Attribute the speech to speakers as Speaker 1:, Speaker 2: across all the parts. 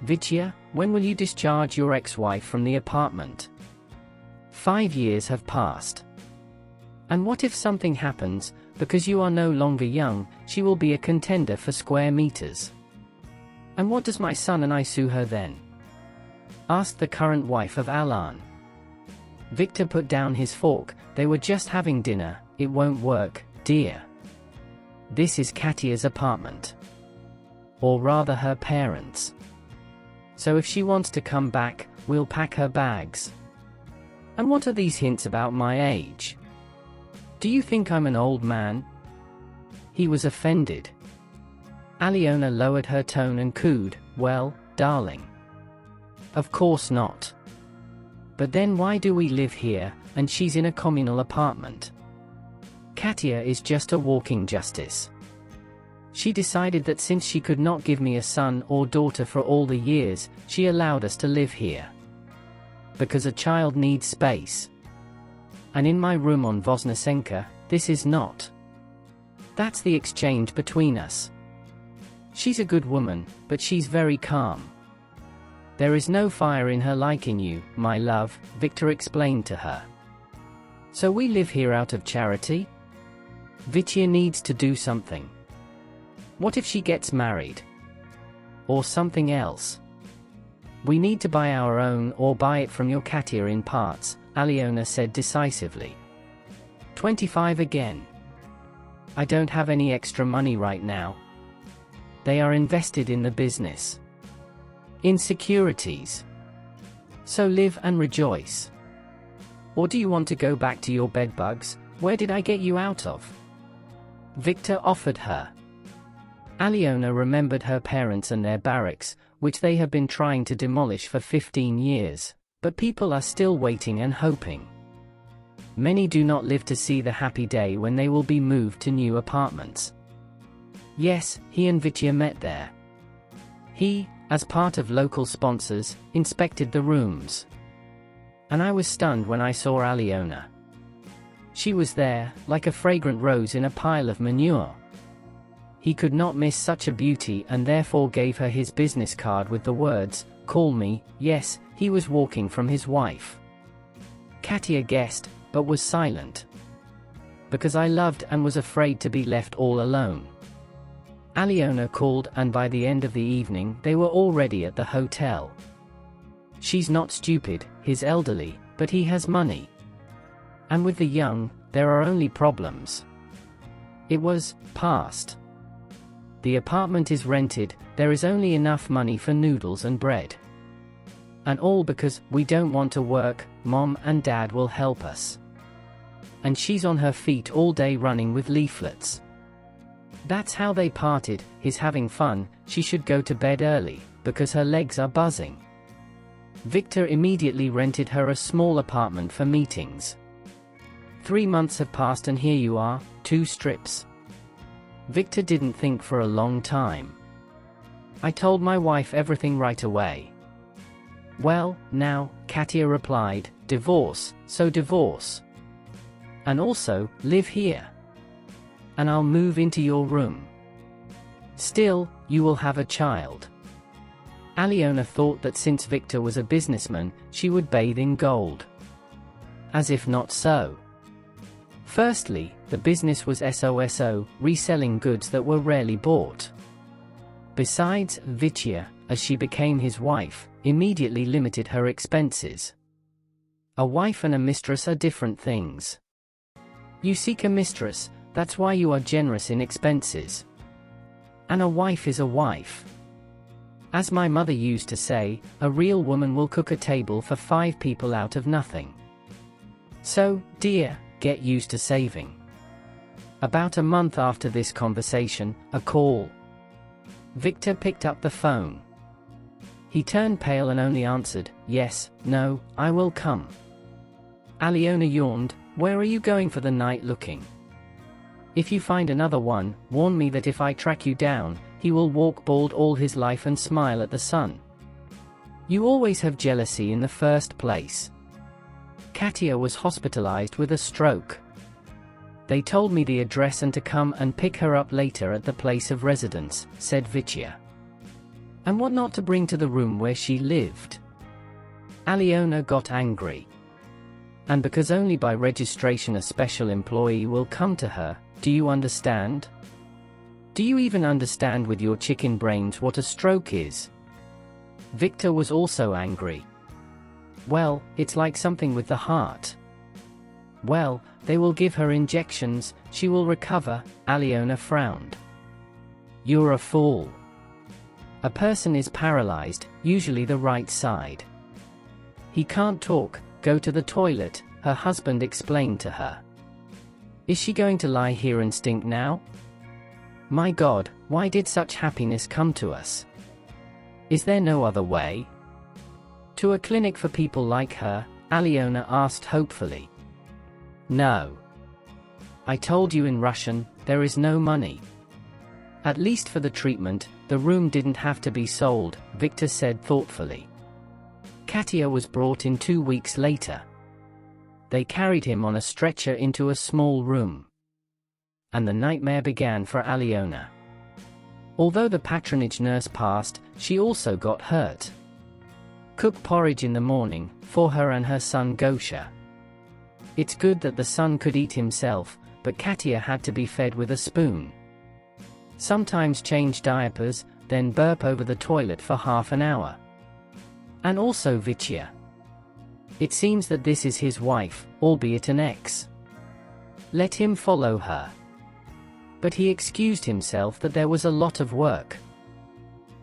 Speaker 1: Vitya, when will you discharge your ex-wife from the apartment? 5 years have passed. And what if something happens? Because you are no longer young, she will be a contender for square meters. And what does my son and I sue her then? Asked the current wife of Alan. Victor put down his fork. They were just having dinner. It won't work, dear. This is Katya's apartment. Or rather her parents'. So if she wants to come back, we'll pack her bags. And what are these hints about my age? Do you think I'm an old man? He was offended. Aliona lowered her tone and cooed, well, darling. Of course not. But then why do we live here, and she's in a communal apartment? Katya is just a walking justice. She decided that since she could not give me a son or daughter for all the years, she allowed us to live here. Because a child needs space. And in my room on Voznesenka, this is not. That's the exchange between us. She's a good woman, but she's very calm. There is no fire in her liking you, my love, Victor explained to her. So we live here out of charity? Vitya needs to do something. What if she gets married? Or something else? We need to buy our own or buy it from your Katya in parts, Aliona said decisively. 25 again. I don't have any extra money right now. They are invested in the business. In securities. So live and rejoice. Or do you want to go back to your bedbugs? Where did I get you out of? Victor offered her. Aliona remembered her parents and their barracks, which they have been trying to demolish for 15 years, but people are still waiting and hoping. Many do not live to see the happy day when they will be moved to new apartments. Yes, he and Vitya met there. He, as part of local sponsors, inspected the rooms. And I was stunned when I saw Aliona. She was there, like a fragrant rose in a pile of manure. He could not miss such a beauty and therefore gave her his business card with the words, "Call me." Yes, he was walking from his wife. Katya guessed, but was silent. Because I loved and was afraid to be left all alone. Aliona called, and by the end of the evening they were already at the hotel. She's not stupid, he's elderly, but he has money. And with the young, there are only problems. It was past. The apartment is rented, there is only enough money for noodles and bread. And all because we don't want to work, Mom and Dad will help us. And she's on her feet all day running with leaflets. That's how they parted. He's having fun, she should go to bed early, because her legs are buzzing. Victor immediately rented her a small apartment for meetings. 3 months have passed and here you are, 2 strips. Victor didn't think for a long time. I told my wife everything right away. Well, now, Katya replied, divorce, so divorce. And also, live here. And I'll move into your room. Still, you will have a child. Aliona thought that since Victor was a businessman, she would bathe in gold. As if not so. Firstly, the business was SOSO, reselling goods that were rarely bought. Besides, Vitya, as she became his wife, immediately limited her expenses. A wife and a mistress are different things. You seek a mistress, that's why you are generous in expenses. And a wife is a wife. As my mother used to say, a real woman will cook a table for 5 people out of nothing. So, dear, get used to saving. About a month after this conversation, a call. Victor picked up the phone. He turned pale and only answered, "Yes, no, I will come." Aliona yawned, "Where are you going for the night looking? If you find another one, warn me that if I track you down, he will walk bald all his life and smile at the sun. You always have jealousy in the first place." Katya was hospitalized with a stroke. They told me the address and to come and pick her up later at the place of residence, said Vitya. and what not to bring to the room where she lived. Aliona got angry. And because only by registration a special employee will come to her, do you understand? Do you even understand with your chicken brains what a stroke is? Victor was also angry. Well, it's like something with the heart. Well, they will give her injections, she will recover, Aliona frowned. You're a fool. A person is paralyzed, usually the right side. He can't talk, go to the toilet, her husband explained to her. Is she going to lie here and stink now? My God, why did such happiness come to us? Is there no other way? To a clinic for people like her, Aliona asked hopefully. No. I told you in Russian, there is no money. At least for the treatment, the room didn't have to be sold, Victor said thoughtfully. Katya was brought in 2 weeks later. They carried him on a stretcher into a small room. And the nightmare began for Aliona. Although the patronage nurse passed, she also got hurt. Cook porridge in the morning, for her and her son Gosha. It's good that the son could eat himself, but Katya had to be fed with a spoon. Sometimes change diapers, then burp over the toilet for half an hour. And also Vitya. It seems that this is his wife, albeit an ex. Let him follow her. But he excused himself that there was a lot of work.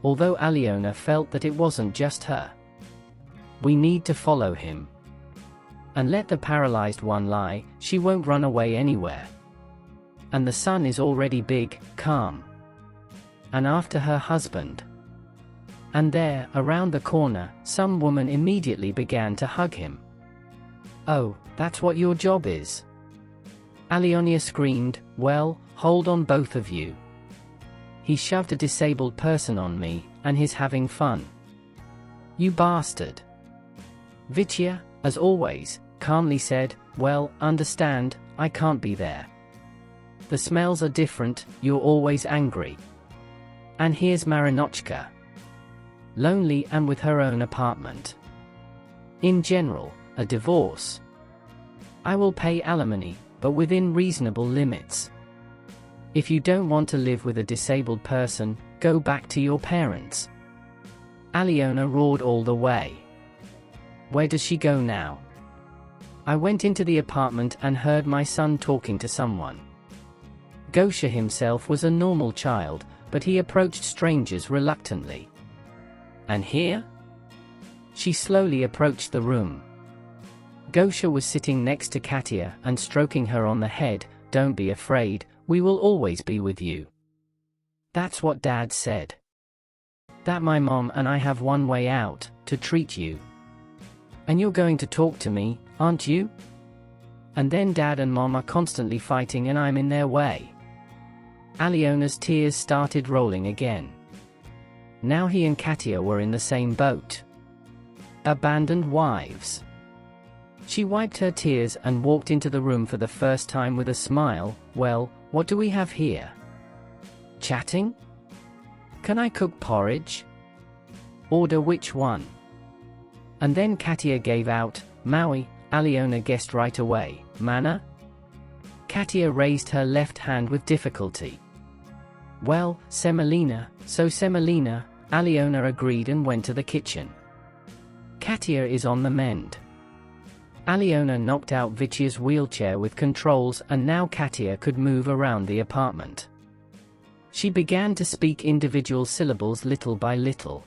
Speaker 1: Although Aliona felt that it wasn't just her. We need to follow him. And let the paralyzed one lie, she won't run away anywhere. And the son is already big, calm. And after her husband. And there, around the corner, some woman immediately began to hug him. Oh, that's what your job is? Aliona screamed, well, hold on both of you. He shoved a disabled person on me, and he's having fun. You bastard. Vitya, as always, calmly said, well, understand, I can't be there. The smells are different, you're always angry. And here's Marinochka. Lonely and with her own apartment. In general, a divorce. I will pay alimony, but within reasonable limits. If you don't want to live with a disabled person, go back to your parents. Aliona roared all the way. Where does she go now? I went into the apartment and heard my son talking to someone. Gosha himself was a normal child, but he approached strangers reluctantly. And here? She slowly approached the room. Gosha was sitting next to Katya and stroking her on the head. Don't be afraid, we will always be with you. That's what Dad said. That my mom and I have one way out, to treat you. And you're going to talk to me, aren't you? And then Dad and Mom are constantly fighting and I'm in their way. Aliona's tears started rolling again. Now he and Katya were in the same boat. Abandoned wives. She wiped her tears and walked into the room for the first time with a smile. Well, what do we have here? Chatting? Can I cook porridge? Order which one? And then Katya gave out, Maui. Aliona guessed right away, Mana? Katya raised her left hand with difficulty. Well, semolina, so semolina, Aliona agreed and went to the kitchen. Katya is on the mend. Aliona knocked out Vitya's wheelchair with controls and now Katya could move around the apartment. She began to speak individual syllables little by little.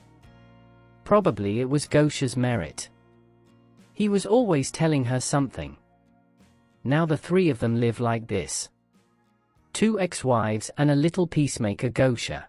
Speaker 1: Probably it was Gosha's merit. He was always telling her something. Now the three of them live like this. 2 ex-wives and a little peacemaker Gosha.